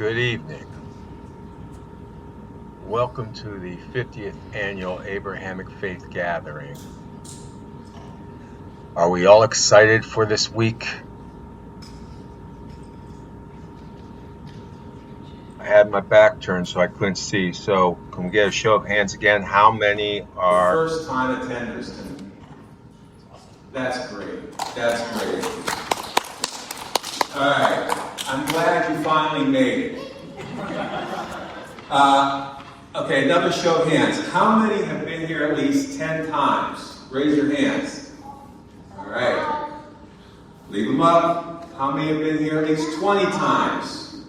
Good evening. Welcome to the 50th Annual Abrahamic Faith Gathering. Are we all excited for this week? I had my back turned so I couldn't see, so can we get a show of hands again? How many are first-time attenders? That's great. That's great. All right. I'm glad you finally made it. Okay, another show of hands. How many have been here at least 10 times? Raise your hands. All right. Leave them up. How many have been here at least 20 times?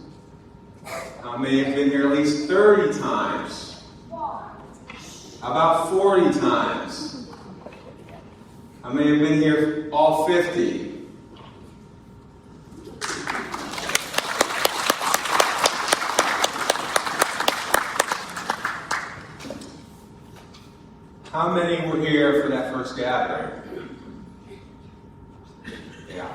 How many have been here at least 30 times? How about 40 times? How many have been here all 50? How many were here for that first gathering? Yeah.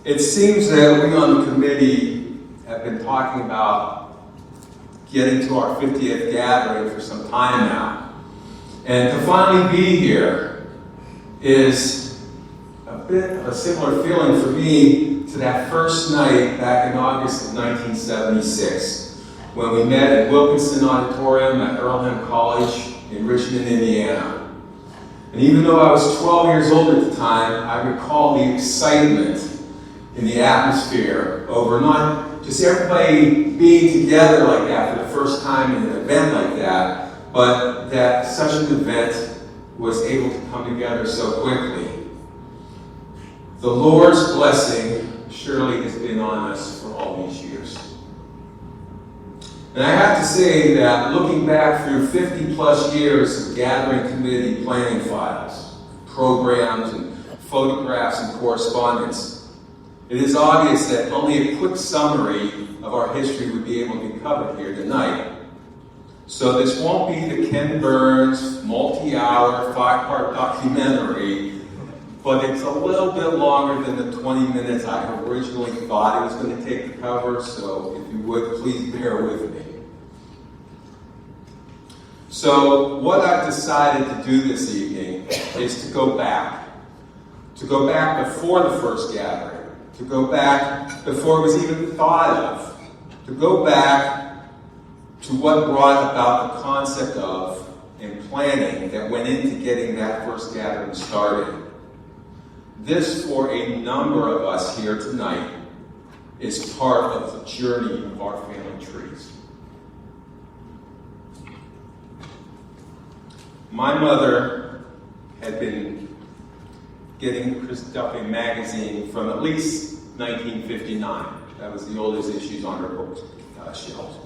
It seems that we on the committee have been talking about getting to our 50th gathering for some time now. And to finally be here is a bit of a similar feeling for me to that first night back in August of 1976 when we met at Wilkinson Auditorium at Earlham College in Richmond, Indiana. And even though I was 12 years old at the time, I recall the excitement in the atmosphere over not just everybody being together like that for the first time in an event like that, but that such an event was able to come together so quickly. The Lord's blessing surely has been on us for all these years. And I have to say that looking back through 50 plus years of gathering committee planning files, programs, and photographs and correspondence, it is obvious that only a quick summary of our history would be able to be covered here tonight. So this won't be the Ken Burns multi-hour, 5-part documentary, but it's a little bit longer than the 20 minutes I originally thought it was going to take to cover, so if you would, please bear with me. So what I've decided to do this evening is to go back before the first gathering, to go back before it was even thought of, to go back to what brought about the concept of and planning that went into getting that first gathering started. This, for a number of us here tonight, is part of the journey of our family trees. My mother had been getting Chris Duffy magazine from at least 1959. That was the oldest issues on her book shelves.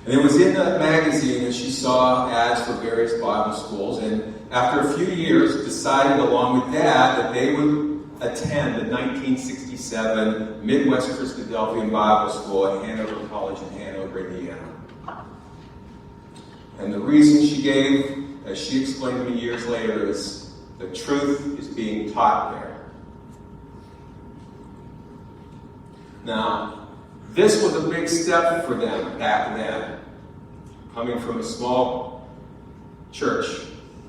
And it was in that magazine that she saw ads for various Bible schools, and after a few years decided along with Dad that they would attend the 1967 Midwest Christadelphian Bible School at Hanover College in Hanover, Indiana. And the reason she gave, as she explained to me years later, is the truth is being taught there. Now, this was a big step for them back then, coming from a small church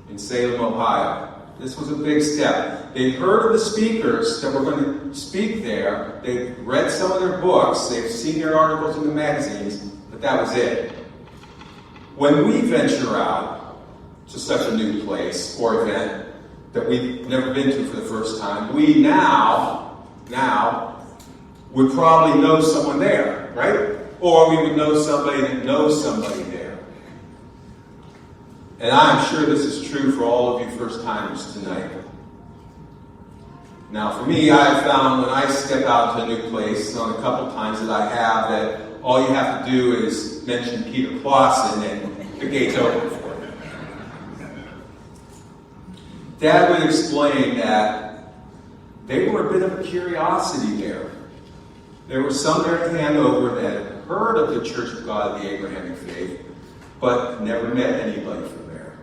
in Salem, Ohio. This was a big step. They'd heard of the speakers that were going to speak there. They'd read some of their books. They've seen their articles in the magazines, but that was it. When we venture out to such a new place or event that we've never been to for the first time, we now would probably know someone there, right? Or we would know somebody that knows somebody there. And I'm sure this is true for all of you first-timers tonight. Now, for me, I've found when I step out to a new place, on a couple times that I have, that all you have to do is mention Peter Clausen and the gate's open for you. Dad would explain that they were a bit of a curiosity there. There were some there in Hanover that had heard of the Church of God of the Abrahamic Faith, but never met anybody from there.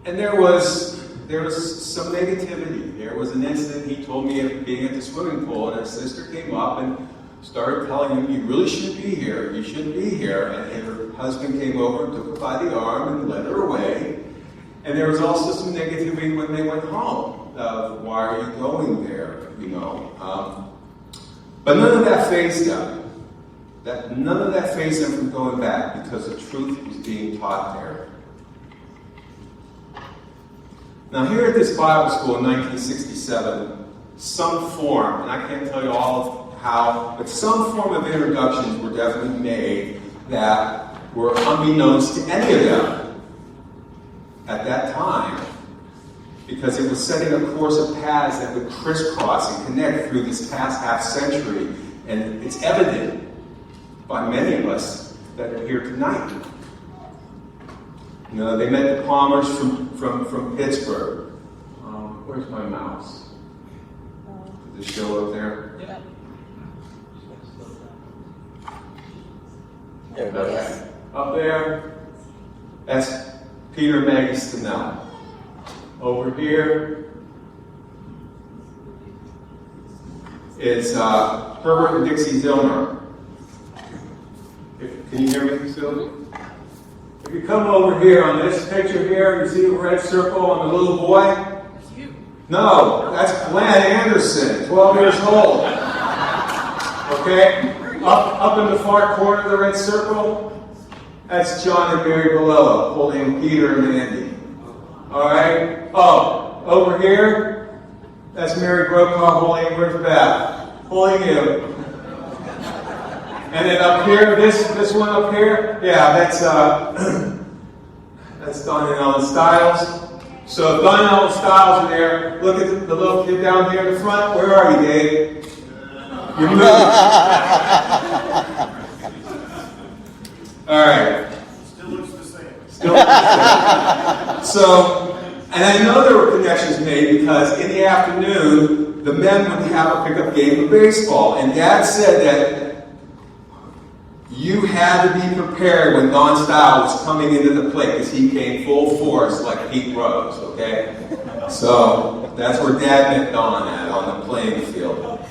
And there was there was some negativity. There was an incident, he told me, of being at the swimming pool, and his sister came up and started telling him, you really shouldn't be here, you shouldn't be here. And her husband came over and took her by the arm and led her away. And there was also some negativity when they went home, of why are you going there, you know. But none of that fazed them. None of that fazed them from going back, because the truth was being taught there. Now here at this Bible school in 1967, some form, and I can't tell you all of how, but some form of introductions were definitely made that were unbeknownst to any of them at that time, because it was setting a course of paths that would crisscross and connect through this past half century, and it's evident by many of us that are here tonight. You know, they met the Palmers from Pittsburgh. Where's my mouse? Did it show up there? Yeah. Okay. Up there, that's Peter and Maggie Stenell. Over here is Herbert and Dixie Zillmer. Can you hear me still? If you come over here on this picture here, you see the red circle on the little boy? That's you. No, that's Glenn Anderson, 12 years old. Okay? Up in the far corner of the red circle, that's John and Mary Bolello holding Peter and Andy. Alright? Oh, over here, that's Mary Brokaw holding, where's Beth? Holding you. And then up here, this one up here, yeah, that's Don and Ellen Stiles. So if Don and Ellen Stiles are there, look at the little kid down here in the front. Where are you, Dave? You're moving. All right. Still looks the same. Still looks the same. So, and I know there were connections made because in the afternoon, the men would have a pickup game of baseball. And Dad said that you had to be prepared when Don Style was coming into the plate, because he came full force like Pete Rose, okay? So that's where Dad met Don at, on the playing field.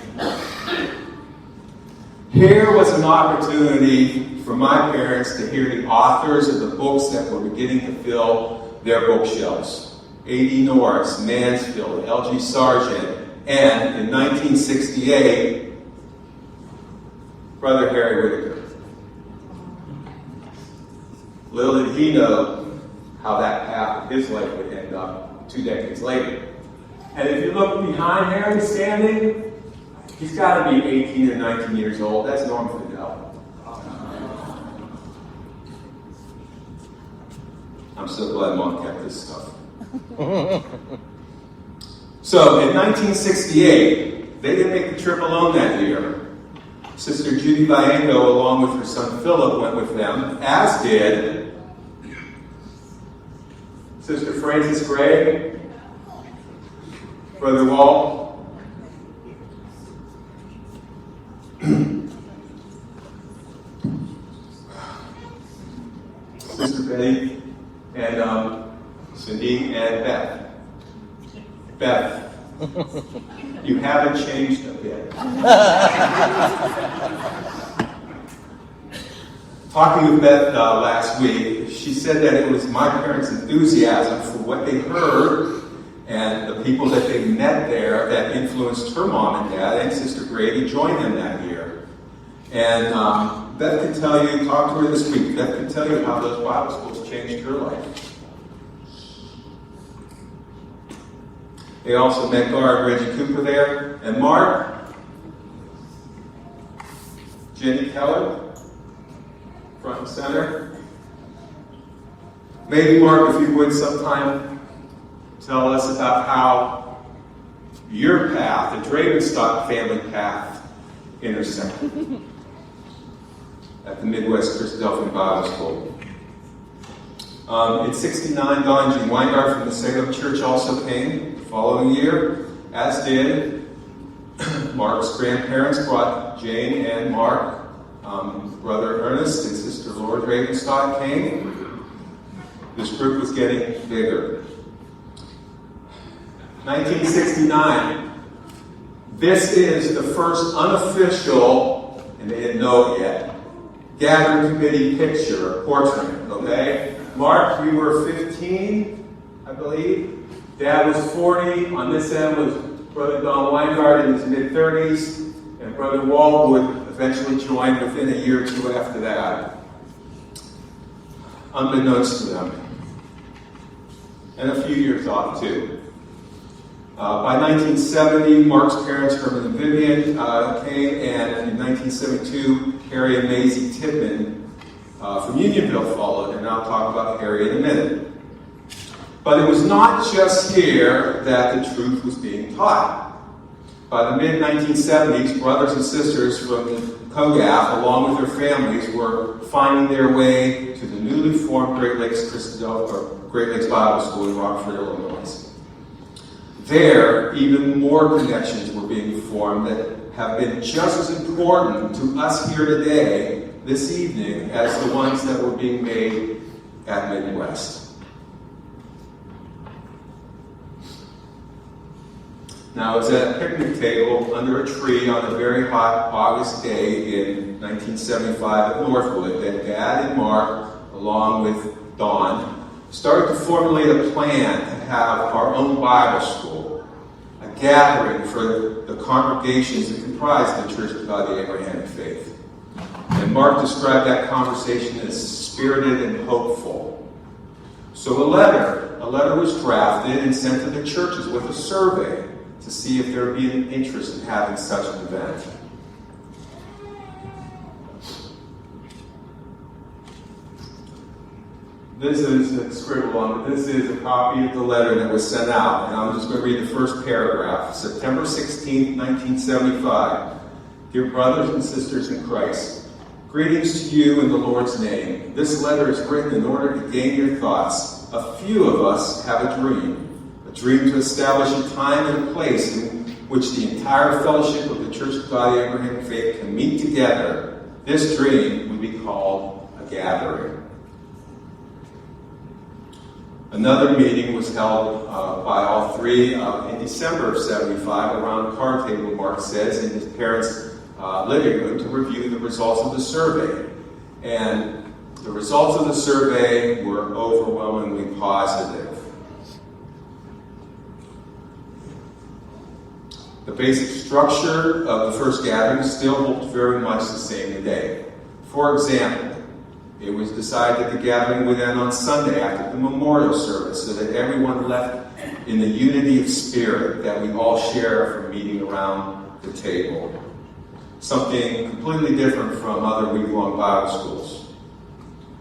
Here was an opportunity for my parents to hear the authors of the books that were beginning to fill their bookshelves. A.D. Norris, Mansfield, L.G. Sargent, and in 1968, Brother Harry Whitaker. Little did he know how that path of his life would end up 2 decades later. And if you look behind Harry standing, he's got to be 18 or 19 years old. That's Norm Fidel. I'm so glad Mom kept this stuff. So in 1968, they didn't make the trip alone that year. Sister Judy Vallejo, along with her son Philip, went with them, as did Sister Frances Gray, Brother Walt, Sister Betty, and Cindy, and Beth. Beth, you haven't changed a bit. Talking with Beth last week, she said that it was my parents' enthusiasm for what they heard and the people that they met there that influenced her mom and dad and Sister Gray to join them that year. And Beth can tell you, talk to her this week, Beth can tell you how those Bible schools changed her life. They also met Gar and Reggie Cooper there, and Mark, Jenny Keller, front and center. Maybe, Mark, if you would sometime tell us about how your path, the Dravenstock family path, intersected at the Midwest Christadelphian Bible School. In 1969, Don and Jean Weingart from the Salem Church also came the following year, as did Mark's grandparents brought Jane and Mark. Brother Ernest and Sister Laura Dravenstock came. This group was getting bigger. 1969. This is the first unofficial, and they didn't know it yet, gathering committee picture, portrait, okay? Mark, you were 15, I believe. Dad was 40. On this end was Brother Don Weingart in his mid-30s, and Brother Walt would eventually join within a year or two after that, unbeknownst to them. And a few years off, too. By 1970, Mark's parents, Herman and Vivian, came, and in 1972, Harry and Maisie Tippman from Unionville followed, and I'll talk about Harry in a minute. But it was not just here that the truth was being taught. By the mid-1970s, brothers and sisters from the COGAF, along with their families, were finding their way to the newly formed Great Lakes Bible School in Rockford, Illinois. There, even more connections were being formed that have been just as important to us here today, this evening, as the ones that were being made at Midwest. Now, it's at a picnic table under a tree on a very hot August day in 1975 at Northwood that Dad and Mark, along with Don, started to formulate a plan to have our own Bible school, a gathering for the congregations that comprise the Church of God, the Abrahamic faith. And Mark described that conversation as spirited and hopeful. So a letter was drafted and sent to the churches with a survey to see if there would be an interest in having such an event. This is scribbled on, but this is a copy of the letter that was sent out. And I'm just going to read the first paragraph. September 16, 1975. Dear brothers and sisters in Christ, greetings to you in the Lord's name. This letter is written in order to gain your thoughts. A few of us have a dream to establish a time and a place in which the entire fellowship of the Church of God, the Abrahamic faith, can meet together. This dream would be called a gathering. Another meeting was held by all three in December of 75 around a card table, Mark says, in his parents' living room to review the results of the survey. And the results of the survey were overwhelmingly positive. The basic structure of the first gathering still holds very much the same today. For example, it was decided that the gathering would end on Sunday after the memorial service so that everyone left in the unity of spirit that we all share from meeting around the table. Something completely different from other week-long Bible schools.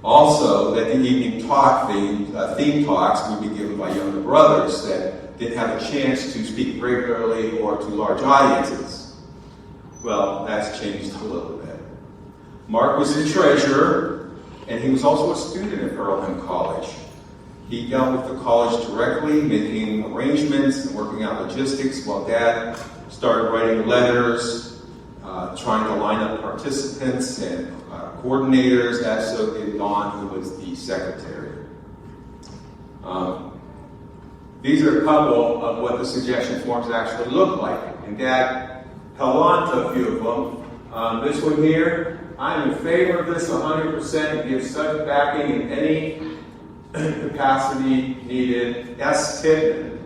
Also, that the evening theme talks would be given by younger brothers that didn't have a chance to speak regularly or to large audiences. Well, that's changed a little bit. Mark was the treasurer, and he was also a student at Earlham College. He dealt with the college directly, making arrangements and working out logistics, while Dad started writing letters, trying to line up participants and coordinators, as so did Don, who was the secretary. These are a couple of what the suggestion forms actually look like. And Dad held on to a few of them. This one here, I'm in favor of this 100% and give such backing in any capacity needed. S. Tippman.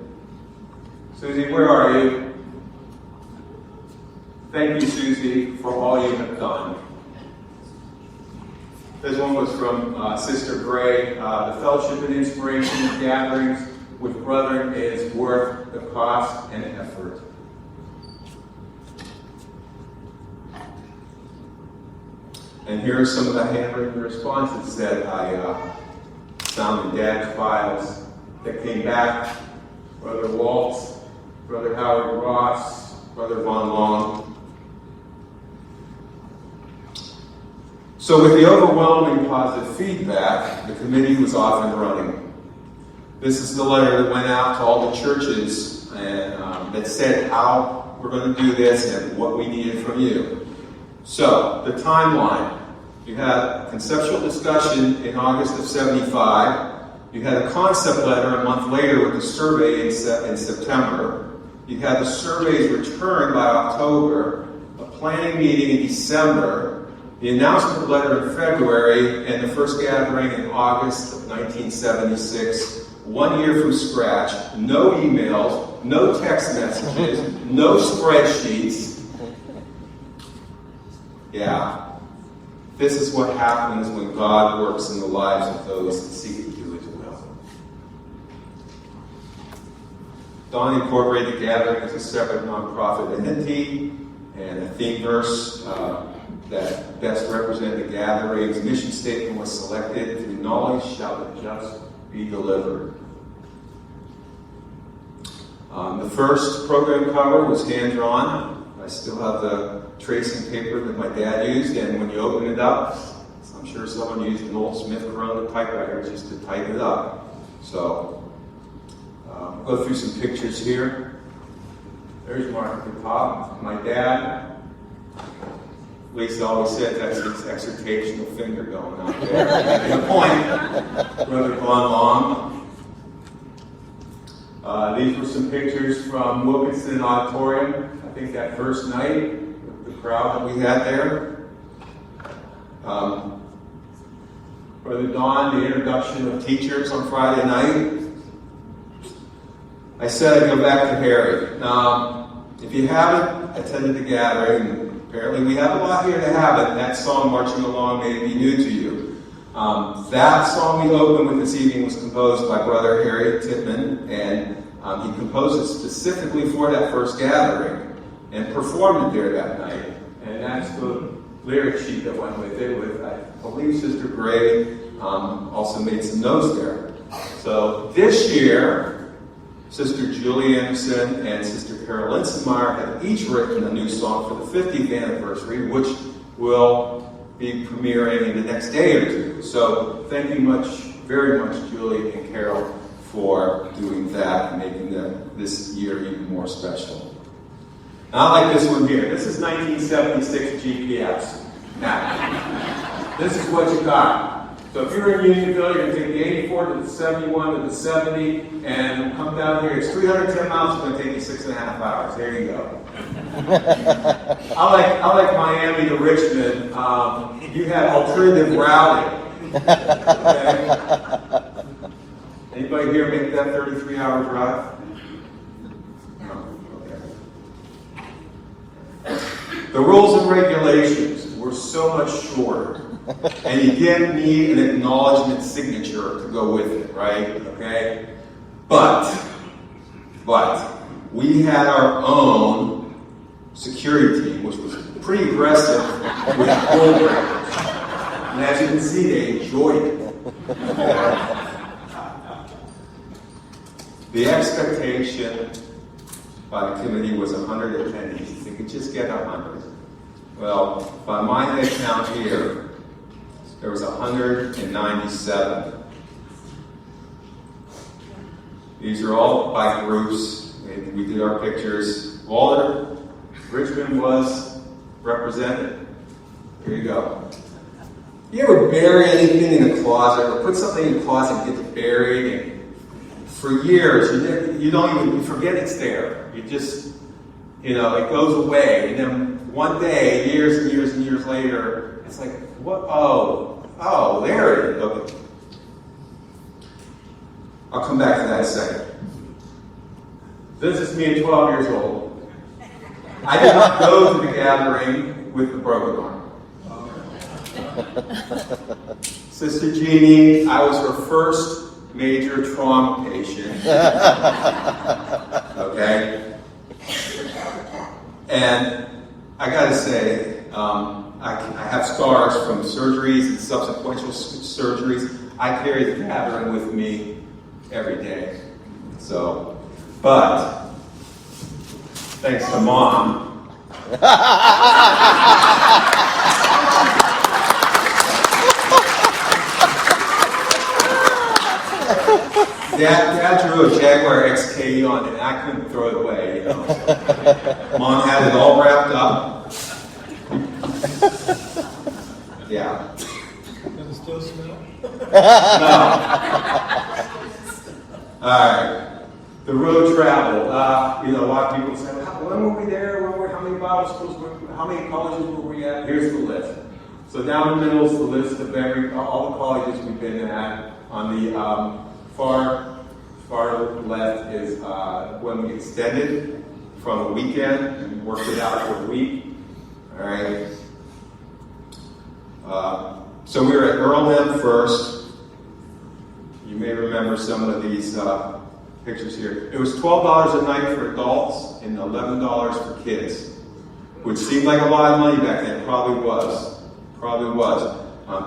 Susie, where are you? Thank you, Susie, for all you have done. This one was from Sister Gray. The fellowship and inspiration of gatherings with brethren is worth the cost and effort. And here are some of the handwritten responses that I found in Dad's files that came back. Brother Walt, Brother Howard Ross, Brother Von Long. So with the overwhelming positive feedback, the committee was off and running. This is the letter that went out to all the churches and that said how we're going to do this and what we needed from you. So, the timeline. You had conceptual discussion in August of 75. You had a concept letter a month later with the survey in September. You had the surveys returned by October, a planning meeting in December, the announcement letter in February, and the first gathering in August of 1976. 1 year from scratch, no emails, no text messages, no spreadsheets. Yeah. This is what happens when God works in the lives of those that seek to do His will. Don incorporated the gathering as a separate nonprofit entity, and a theme verse that best represented the gathering's mission statement was selected: "Through knowledge shall the just be delivered." The first program cover was hand-drawn. I still have the tracing paper that my dad used, and when you open it up, I'm sure someone used an old Smith Corona typewriter just to type it up. So, I'll go through some pictures here. There's Mark at the top. My dad, Lisa always said that's his exhortational finger going out there. Making a point. Brother Glenn Long. These were some pictures from Wilkinson Auditorium. I think that first night, the crowd that we had there. Brother Don, the introduction of teachers on Friday night. I said I'd go back to Harry. Now, if you haven't attended the gathering, apparently we have a lot here to have it. That song, Marching Along, may be new to you. That song we opened with this evening was composed by Brother Harry Tittman, and he composed it specifically for that first gathering and performed it there that night. And that's the lyric sheet that went with it, with, I believe, Sister Gray also made some notes there. So this year, Sister Julie Anderson and Sister Carol Linsenmeyer have each written a new song for the 50th anniversary, which will be premiering in the next day or two. So thank you very much, Julie and Carol, for doing that and making this year even more special. Now, I like this one here. This is 1976 GPS. Now, this is what you got. So if you're in Unionville, you're going to take the 84 to the 71 to the 70 and come down here. It's 310 miles. It's going to take you 6.5 hours. There you go. I like Miami to Richmond. You had alternative routing. Okay? Anybody here make that 33-hour drive? No. Okay. The rules and regulations were so much shorter. And you didn't need an acknowledgement signature to go with it, right? Okay? But we had our own security team, which was pretty aggressive with bull breakers. And as you can see, they enjoyed it. The expectation by the committee was 100 attendees. They could just get 100. Well, by my head count here, there was 197. These are all by groups. We did our pictures. Walter, Richmond was represented. Here you go. You ever bury anything in a closet or put something in the closet and get it buried? And for years, you don't even forget it's there. You just, it goes away. And then one day, years and years and years later, it's like, what? Oh, there it is. Okay. I'll come back to that in a second. This is me at 12 years old. I did not go to the gathering with the broken arm. Sister Jeannie, I was her first major trauma patient. Okay? And I gotta say, I have scars from surgeries and subsequent surgeries. I carry the gathering with me every day. So, but thanks to Mom. Dad drew a Jaguar XKE on it, and I couldn't throw it away. So. Mom had it all wrapped up. Yeah. Does it still smell? No. All right. The road travel. A lot of people say, when were we there? How many Bible schools how many colleges were we at? Here's the list. So down the middle is the list of all the colleges we've been at. On the far left is when we extended from a weekend and worked it out for a week. All right. So we were at Earlham first. You may remember some of these pictures here. It was $12 a night for adults and $11 for kids, which seemed like a lot of money back then. Probably was.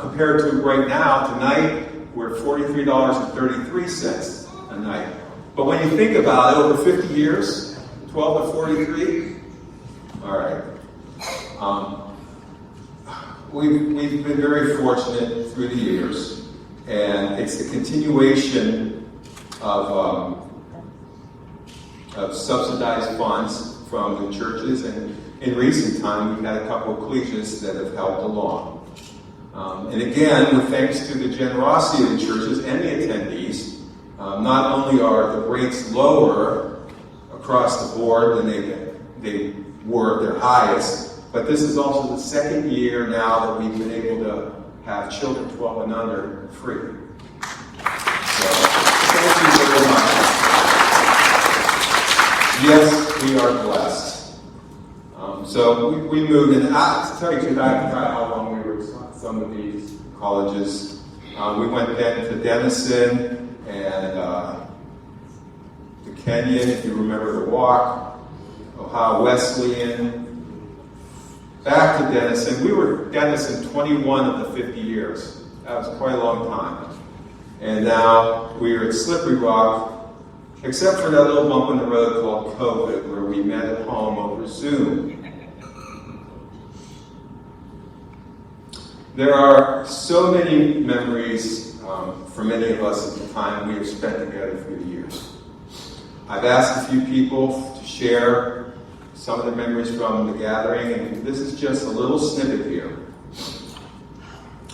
Compared to right now, tonight, we're at $43.33 a night. But when you think about it, over 50 years, 12 to 43, all right. We've been very fortunate through the years, and it's the continuation of subsidized funds from the churches, and in recent time we've had a couple of collegians that have helped along. And again, with thanks to the generosity of the churches and the attendees, not only are the rates lower across the board than they were at their highest, but this is also the second year now that we've been able to have children 12 and under free. So, thank you very much. Yes, we are blessed. So we moved in. To tell you the truth, I forgot how long we were at some of these colleges. We went then to Denison and to Kenyon, if you remember the walk, Ohio Wesleyan, back to Denison. We were at Denison 21 of the 50 years. That was quite a long time. And now we are at Slippery Rock, except for that little bump in the road called COVID, where we met at home over Zoom. There are so many memories for many of us at the time we have spent together through the years. I've asked a few people to share some of the memories from the gathering, and this is just a little snippet here.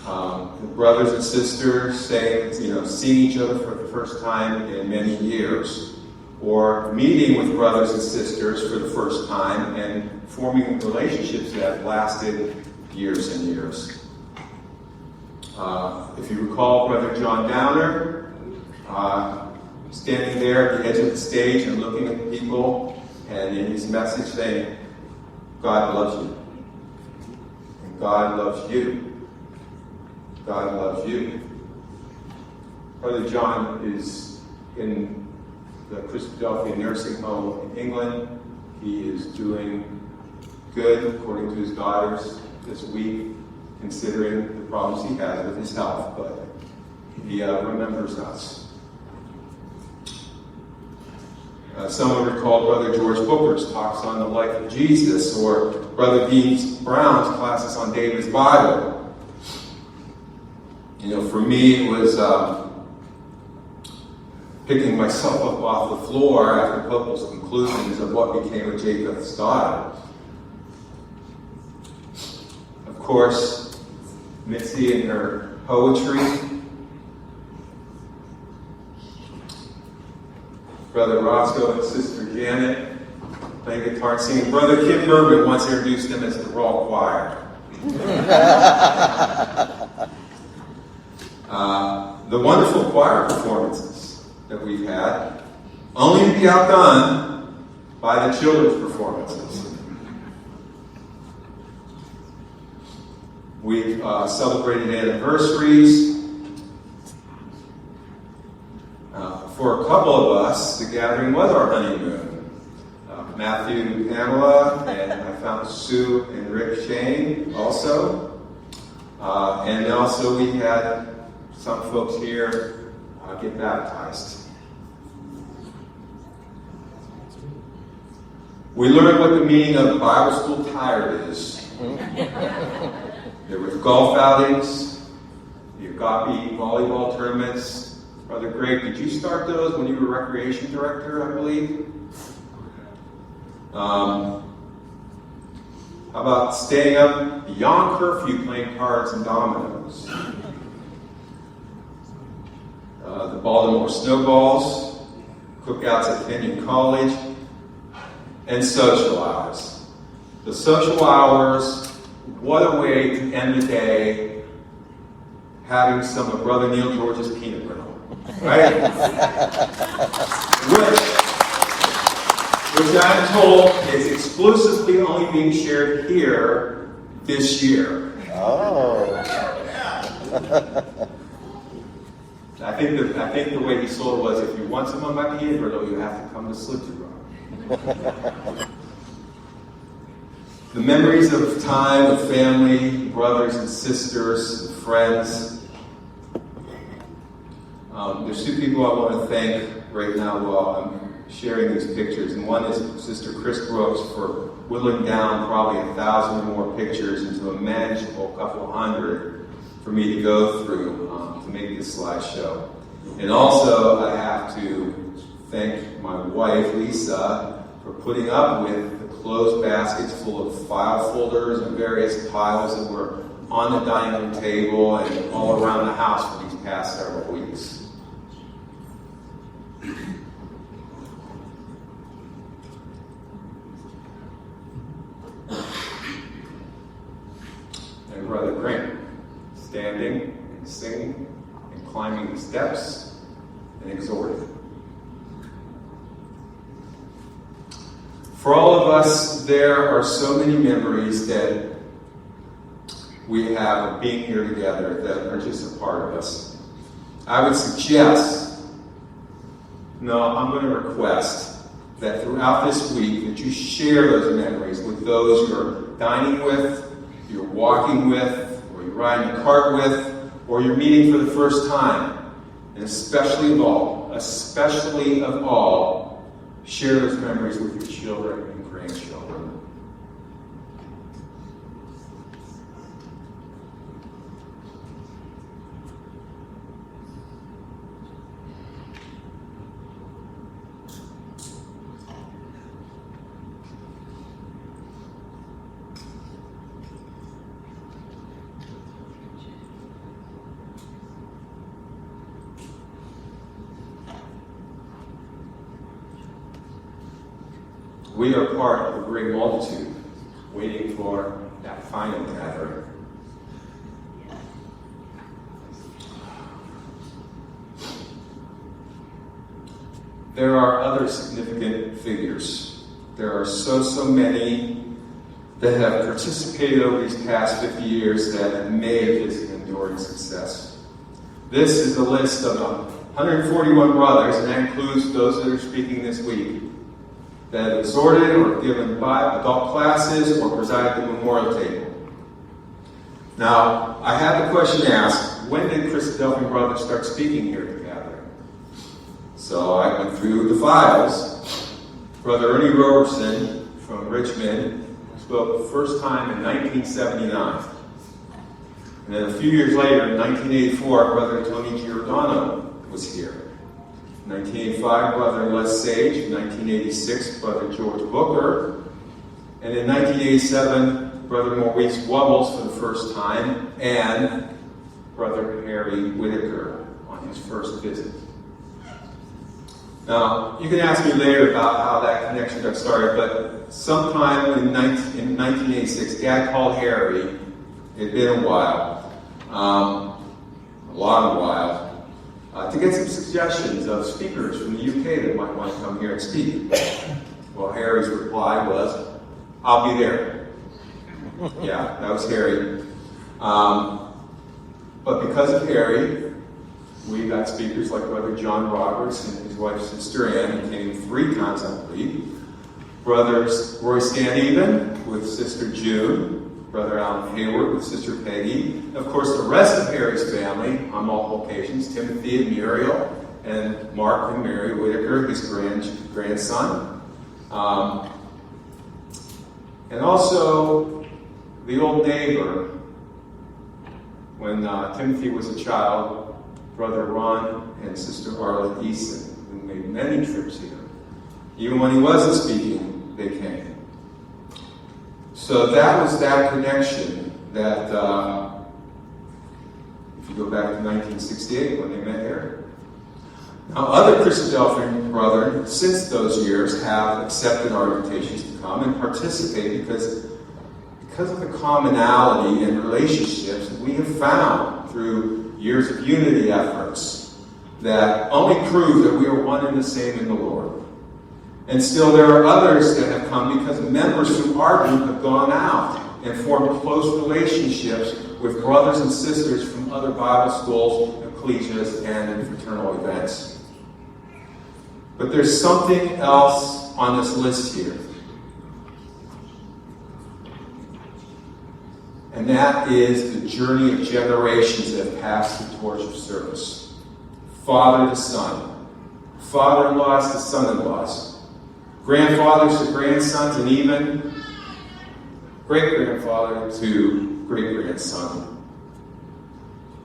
The brothers and sisters saying, seeing each other for the first time in many years, or meeting with brothers and sisters for the first time and forming relationships that have lasted years and years. If you recall Brother John Downer, standing there at the edge of the stage and looking at people, and in his message saying, God loves you. And God loves you. God loves you. Brother John is in the Christadelphia nursing home in England. He is doing good, according to his daughters, this week, considering the problems he has with his health, but he remembers us. Someone recalled Brother George Booker's talks on the life of Jesus, or Brother Dean Brown's classes on David's Bible. For me, it was picking myself up off the floor after Pope's conclusions of what became of Jacob's daughter. Of course, Mitzi and her poetry. Brother Roscoe and Sister Janet playing guitar and singing. Brother Kim Bergman once introduced them as the Raw Choir. The wonderful choir performances that we've had, only to be outdone by the children's performances. We've celebrated anniversaries. For a couple of us, the gathering was our honeymoon. Matthew and Pamela, and I found Sue and Rick Shane also. And also we had some folks here get baptized. We learned what the meaning of Bible school tired is. There were golf outings, the agape volleyball tournaments. Brother Greg, did you start those when you were recreation director, I believe? How about staying up beyond curfew playing cards and dominoes? The Baltimore Snowballs, cookouts at Kenyon College, and social hours. The social hours, what a way to end the day having some of Brother Neil George's peanut brittle, right? which I'm told is exclusively only being shared here this year. Oh. I think the way he sold it was, if you want some of my peanut brittle, you have to come to Slippery Rock. The memories of time with family, brothers and sisters, and friends. There's two people I want to thank right now while I'm sharing these pictures. And one is Sister Chris Brooks for whittling down probably 1,000 more pictures into a manageable couple hundred for me to go through to make this slideshow. And also I have to thank my wife, Lisa, for putting up with the clothes baskets full of file folders and various piles that were on the dining room table and all around the house for these past several weeks. And Brother Grant, standing and singing and climbing the steps and exhorting. For all of us, there are so many memories that we have of being here together that are just a part of us. I would suggest, no, I'm going to request that throughout this week that you share those memories with those you're dining with, you're walking with, or you're riding a cart with, or you're meeting for the first time. And especially of all, share those memories with your children and grandchildren. We are part of a great multitude waiting for that final gathering. There are other significant figures. There are so many that have participated over these past 50 years that have made this an enduring success. This is a list of 141 brothers, and that includes those that are speaking this week, that have exhorted or given adult classes or presided at the memorial table. Now, I had the question asked, when did Christadelphian brothers start speaking here at the gathering? So I went through the files. Brother Ernie Roberson from Richmond spoke the first time in 1979. And then a few years later, in 1984, Brother Tony Giordano was here. 1985, Brother Les Sage. In 1986, Brother George Booker. And in 1987, Brother Maurice Wubbles for the first time, and Brother Harry Whitaker on his first visit. Now, you can ask me later about how that connection got started, but sometime in 1986, Dad called Harry. It had been a while, a long while, to get some suggestions of speakers from the UK that might want to come here and speak. Well, Harry's reply was, "I'll be there." Yeah, that was Harry. But because of Harry, we got speakers like Brother John Roberts and his wife, Sister Ann, who came 3 times, I believe. Brothers Roy Stanhaven with Sister June. Brother Alan Hayward with Sister Peggy. Of course, the rest of Harry's family on multiple occasions, Timothy and Muriel, and Mark and Mary Whitaker, his grandson. And also the old neighbor, when Timothy was a child, Brother Ron and Sister Arlette Eason, who made many trips here. Even when he wasn't speaking, they came. So that was that connection that, if you go back to 1968 when they met here. Now, other Christadelphian brethren, since those years, have accepted our invitations to come and participate because of the commonality and relationships that we have found through years of unity efforts that only prove that we are one and the same in the Lord. And still there are others that have come because members from our group have gone out and formed close relationships with brothers and sisters from other Bible schools, ecclesias, and fraternal events. But there's something else on this list here. And that is the journey of generations that have passed the torch of service. Father to son, father-in-laws to son-in-laws, grandfathers to grandsons, and even great-grandfather to great-grandson.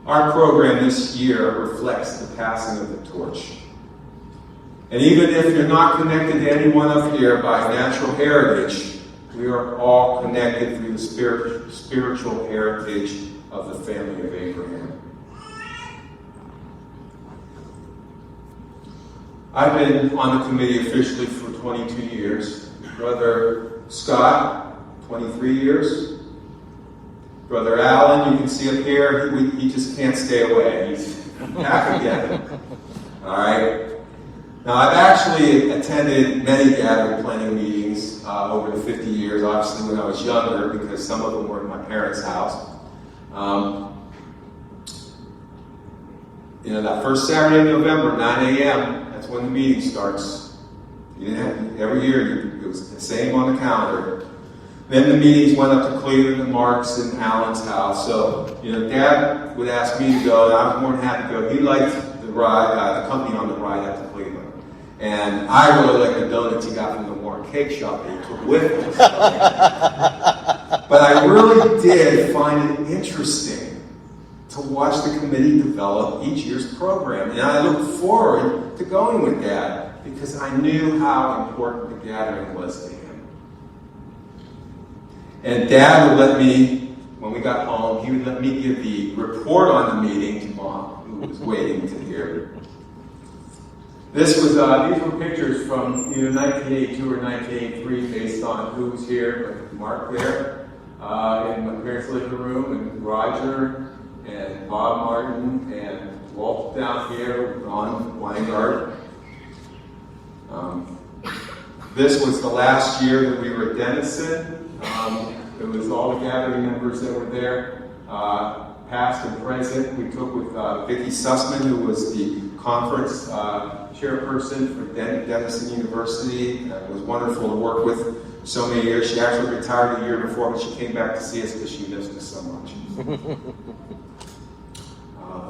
Our program this year reflects the passing of the torch. And even if you're not connected to anyone up here by natural heritage, we are all connected through the spiritual heritage of the family of Abraham. I've been on the committee officially for 22 years. Brother Scott, 23 years. Brother Alan, you can see up here, he just can't stay away. He's back again. All right? Now, I've actually attended many gathering planning meetings over the 50 years, obviously when I was younger, because some of them were in my parents' house. That first Saturday in November, 9 a.m., that's when the meeting starts. Every year, it was the same on the calendar. Then the meetings went up to Cleveland and Mark's and Alan's house. So, Dad would ask me to go, and I was more than happy to go. He liked the ride, the company on the ride up to Cleveland. And I really liked the donuts he got from the Warren Cake Shop that he took with him. But I really did find it interesting to watch the committee develop each year's program. And I looked forward to going with Dad because I knew how important the gathering was to him. And Dad would let me, when we got home, he would let me give the report on the meeting to Mom, who was waiting to hear. These were pictures from either 1982 or 1983 based on who was here, like Mark there, in my parents' living room, and Roger, and Bob Martin, and Walt down here, Ron Weingart. This was the last year that we were at Denison. It was all the gathering members that were there, past and present. We took with Vicki Sussman, who was the conference chairperson for Denison University. It was wonderful to work with so many years. She actually retired a year before, but she came back to see us because she missed us so much.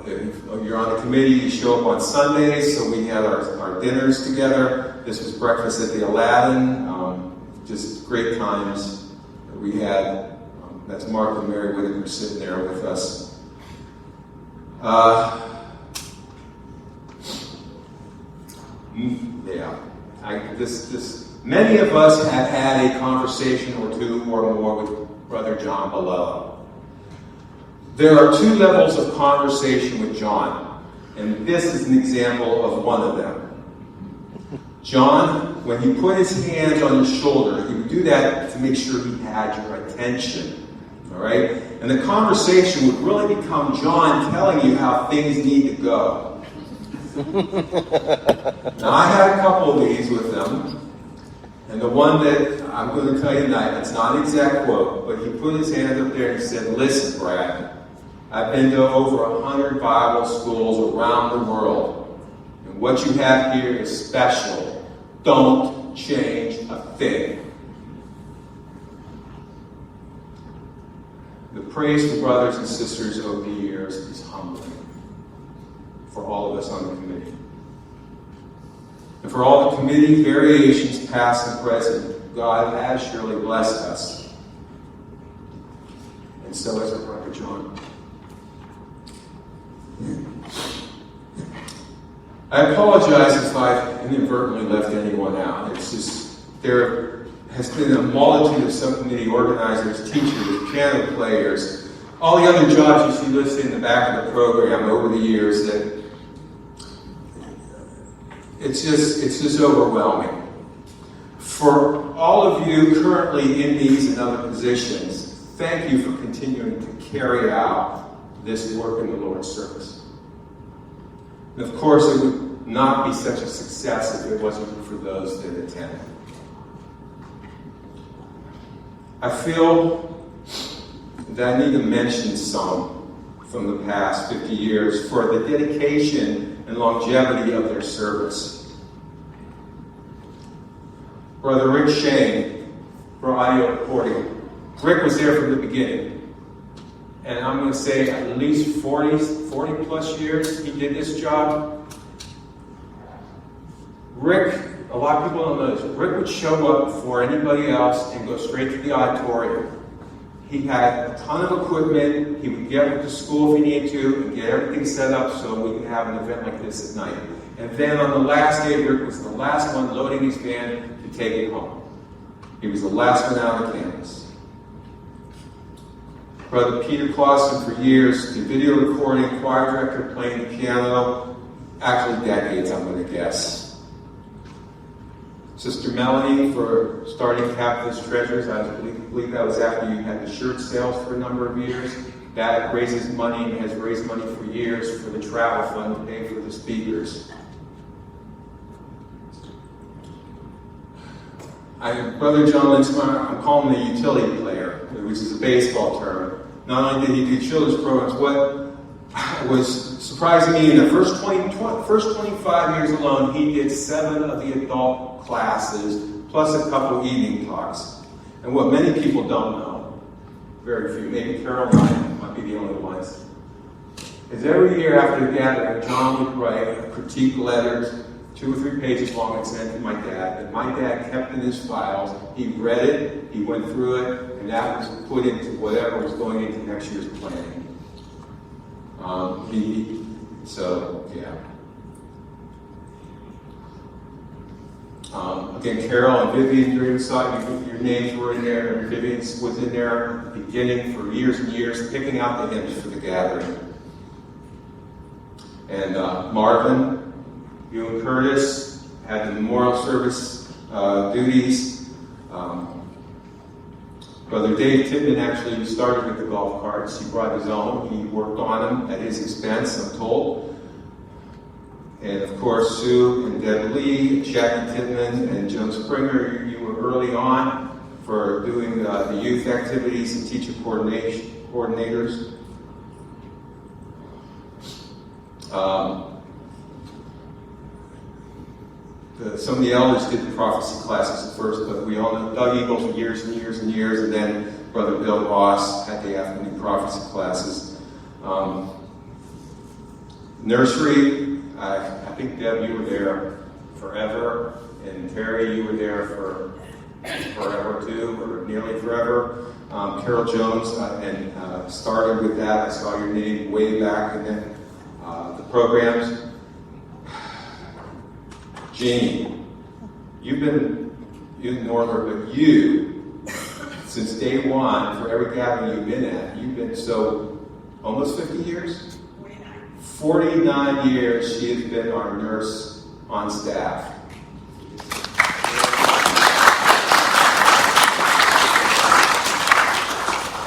If you're on the committee, you show up on Sundays, so we had our dinners together. This was breakfast at the Aladdin. Just great times that we had. That's Mark and Mary Whitaker sitting there with us. Many of us have had a conversation or two or more with Brother John Balella. There are two levels of conversation with John, and this is an example of one of them. John, when he put his hands on your shoulder, he would do that to make sure he had your attention. All right? And the conversation would really become John telling you how things need to go. Now, I had a couple of these with them, and the one that I'm going to tell you tonight, it's not an exact quote, but he put his hands up there and he said, "Listen, Brad, I've been to over 100 Bible schools around the world, and what you have here is special. Don't change a thing." The praise for brothers and sisters over the years is humbling for all of us on the committee. And for all the committee variations, past and present, God has surely blessed us. And so has our brother John. I apologize if I've inadvertently left anyone out. It's just, there has been a multitude of subcommittee organizers, teachers, piano players, all the other jobs you see listed in the back of the program over the years that it's just overwhelming. For all of you currently in these and other positions, thank you for continuing to carry out this work in the Lord's service. And of course, it would not be such a success if it wasn't for those that attend. I feel that I need to mention some from the past 50 years for the dedication and longevity of their service. Brother Rick Shane for audio recording. Rick was there from the beginning. And I'm going to say at least 40 plus years he did this job. Rick, a lot of people don't know this, Rick would show up before anybody else and go straight to the auditorium. He had a ton of equipment. He would get with the school if he needed to and get everything set up so we could have an event like this at night. And then on the last day, Rick was the last one loading his van to take it home. He was the last one out of campus. Brother Peter Clausen for years did video recording, choir director, playing the piano. Actually decades, I'm going to guess. Sister Melanie for starting Capitalist Treasures. I believe that was after you had the shirt sales for a number of years. That raises money and has raised money for years for the travel fund to pay for the speakers. Brother John Linsmeyer, I'm calling him the utility player, which is a baseball term. Not only did he do children's programs, what was surprising me in the first 25 years alone, he did 7 of the adult classes, plus a couple evening talks. And what many people don't know, very few, maybe Carol and I might be the only ones, is every year after the gathering, John would write a critique letter, 2 or 3 pages long, and send it to my dad. And my dad kept in his files. He read it, he went through it, and that was put into whatever was going into next year's planning. Again, Carol and Vivian during the your names were in there, and Vivian was in there at the beginning for years and years, picking out the hymns for the gathering. And Marvin, you and Curtis had the memorial service duties. Brother Dave Tittman actually started with the golf carts. He brought his own. He worked on them at his expense, I'm told. And of course, Sue and Deb Lee, Jackie Tittman, and Joan Springer, you were early on for doing the youth activities and teacher coordinators. Some of the elders did the prophecy classes at first, but we all know Doug Eagle for years and years and years, and then Brother Bill Ross had the afternoon prophecy classes. Nursery, I think Deb, you were there forever, and Terry, you were there for forever too, or nearly forever. Carol Jones started with that. I saw your name way back, and then the programs. Jeannie, you ignore her, but you, since day one, for every gathering you've been at, you've been almost 50 years? 49 years she has been our nurse on staff.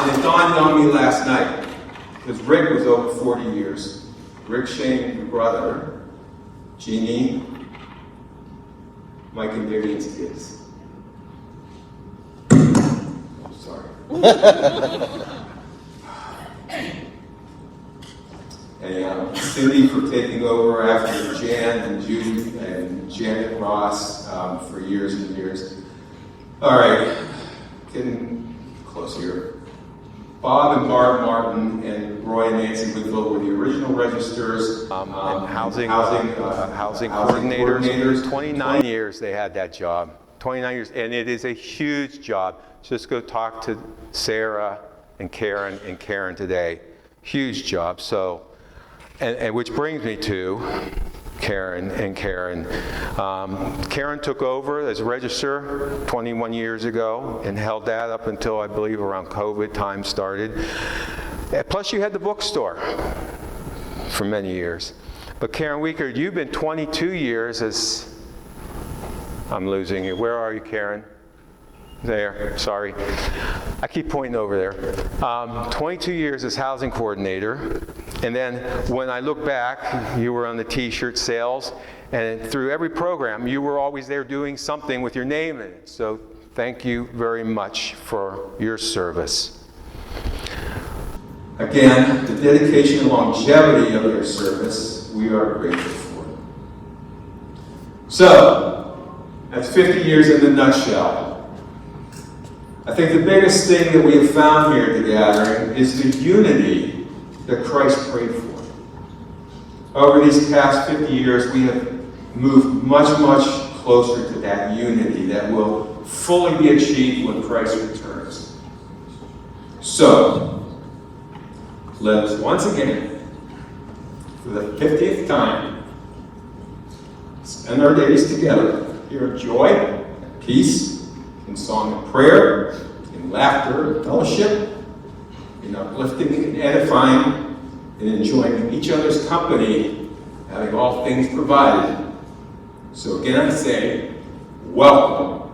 And it dawned on me last night, because Rick was over 40 years. Rick Shane, your brother, Jeannie, Mike and Vivian's kids. I'm sorry. And Cindy for taking over after Jan and Judy and Janet Ross for years and years. All right, getting close here. Bob and Barb Martin and Roy and Nancy Whitfield were the original registers and housing coordinators. 29 years they had that job. 29 years, and it is a huge job. Just go talk to Sarah and Karen today. Huge job. So, and which brings me to Karen. Karen took over as a register 21 years ago and held that up until I believe around COVID time started. Plus you had the bookstore for many years. But Karen Weaker, you've been 22 years as, I'm losing you. Where are you, Karen? There, sorry. I keep pointing over there. 22 years as housing coordinator. And then when I look back, you were on the t-shirt sales. And through every program, you were always there doing something with your name in it. So thank you very much for your service. Again, the dedication and longevity of your service, we are grateful for. So, that's 50 years in a nutshell. I think the biggest thing that we have found here at the gathering is the unity that Christ prayed for. Over these past 50 years, we have moved much, much closer to that unity that will fully be achieved when Christ returns. So, let us once again, for the 50th time, spend our days together here in joy, peace, in song and prayer, in laughter and fellowship, in uplifting and edifying, and enjoying each other's company, having all things provided. So again I say, welcome